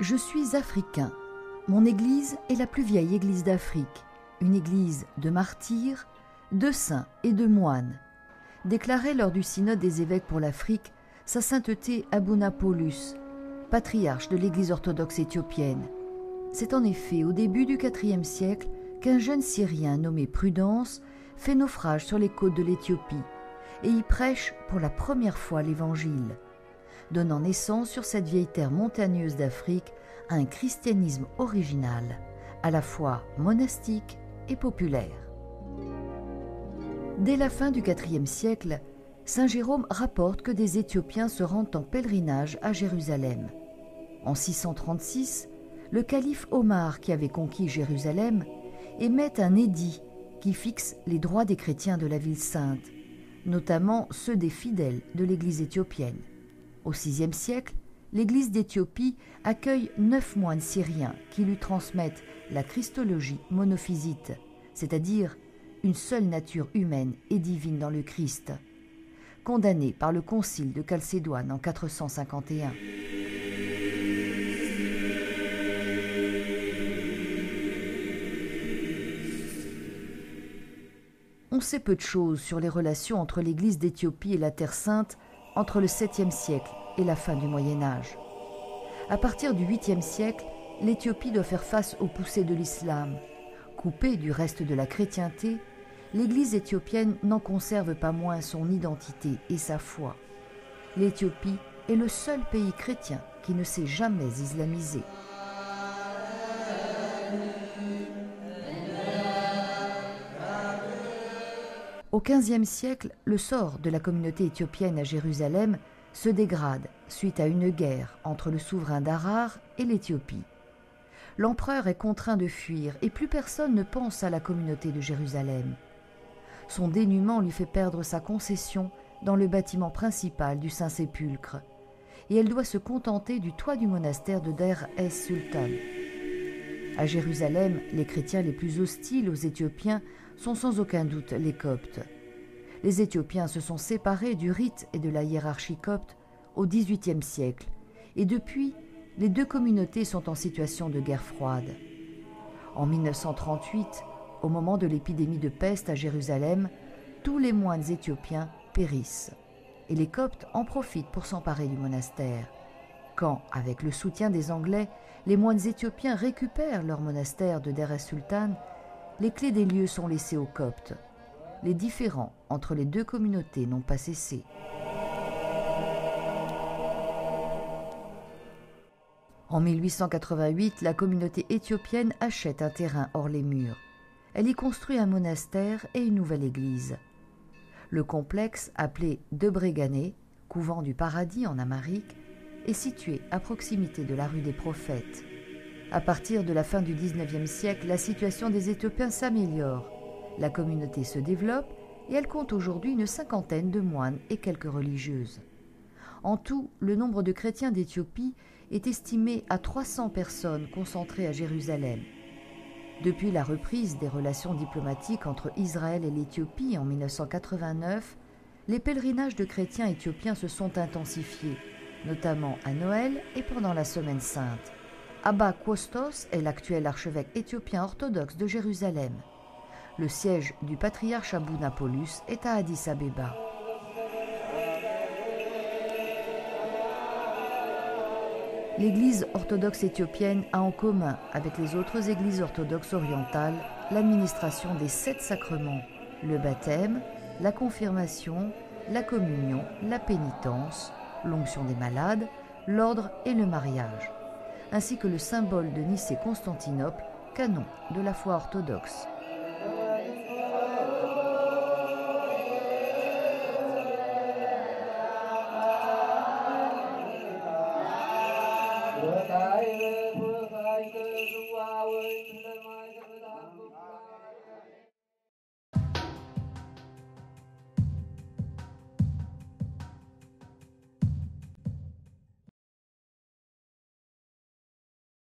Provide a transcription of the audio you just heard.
Je suis africain. Mon église est la plus vieille église d'Afrique, une église de martyrs, de saints et de moines, déclarait lors du synode des évêques pour l'Afrique sa sainteté Abouna Paulus, patriarche de l'église orthodoxe éthiopienne. C'est en effet au début du IVe siècle qu'un jeune Syrien nommé Prudence fait naufrage sur les côtes de l'Éthiopie et y prêche pour la première fois l'Évangile, donnant naissance sur cette vieille terre montagneuse d'Afrique à un christianisme original, à la fois monastique et populaire. Dès la fin du IVe siècle, saint Jérôme rapporte que des Éthiopiens se rendent en pèlerinage à Jérusalem. En 636, le calife Omar, qui avait conquis Jérusalem, émet un édit qui fixe les droits des chrétiens de la ville sainte, notamment ceux des fidèles de l'église éthiopienne. Au VIe siècle, l'église d'Éthiopie accueille 9 moines syriens qui lui transmettent la christologie monophysite, c'est-à-dire une seule nature humaine et divine dans le Christ, condamnée par le concile de Chalcédoine en 451. On sait peu de choses sur les relations entre l'église d'Éthiopie et la Terre Sainte entre le 7e siècle et la fin du Moyen Âge. À partir du 8e siècle, l'Éthiopie doit faire face aux poussées de l'islam. Coupée du reste de la chrétienté, l'Église éthiopienne n'en conserve pas moins son identité et sa foi. L'Éthiopie est le seul pays chrétien qui ne s'est jamais islamisé. Au XVe siècle, le sort de la communauté éthiopienne à Jérusalem se dégrade suite à une guerre entre le souverain d'Harar et l'Éthiopie. L'empereur est contraint de fuir et plus personne ne pense à la communauté de Jérusalem. Son dénuement lui fait perdre sa concession dans le bâtiment principal du Saint-Sépulcre et elle doit se contenter du toit du monastère de Der es-Sultan. À Jérusalem, les chrétiens les plus hostiles aux Éthiopiens sont sans aucun doute les Coptes. Les Éthiopiens se sont séparés du rite et de la hiérarchie copte au XVIIIe siècle et depuis, les deux communautés sont en situation de guerre froide. En 1938, au moment de l'épidémie de peste à Jérusalem, tous les moines éthiopiens périssent et les Coptes en profitent pour s'emparer du monastère. Quand, avec le soutien des Anglais, les moines éthiopiens récupèrent leur monastère de Der es-Sultan, les clés des lieux sont laissées aux Coptes. Les différends entre les deux communautés n'ont pas cessé. En 1888, la communauté éthiopienne achète un terrain hors les murs. Elle y construit un monastère et une nouvelle église. Le complexe, appelé Debregané, couvent du paradis en amharique, est situé à proximité de la rue des Prophètes. À partir de la fin du XIXe siècle, la situation des Éthiopiens s'améliore. La communauté se développe et elle compte aujourd'hui une 50aine de moines et quelques religieuses. En tout, le nombre de chrétiens d'Éthiopie est estimé à 300 personnes concentrées à Jérusalem. Depuis la reprise des relations diplomatiques entre Israël et l'Éthiopie en 1989, les pèlerinages de chrétiens éthiopiens se sont intensifiés, notamment à Noël et pendant la Semaine Sainte. Abba Kostos est l'actuel archevêque éthiopien orthodoxe de Jérusalem. Le siège du patriarche Abouna Paulus est à Addis Abeba. L'Église orthodoxe éthiopienne a en commun avec les autres églises orthodoxes orientales l'administration des 7 sacrements, le baptême, la confirmation, la communion, la pénitence, l'onction des malades, l'ordre et le mariage, ainsi que le symbole de Nicée-Constantinople, canon de la foi orthodoxe.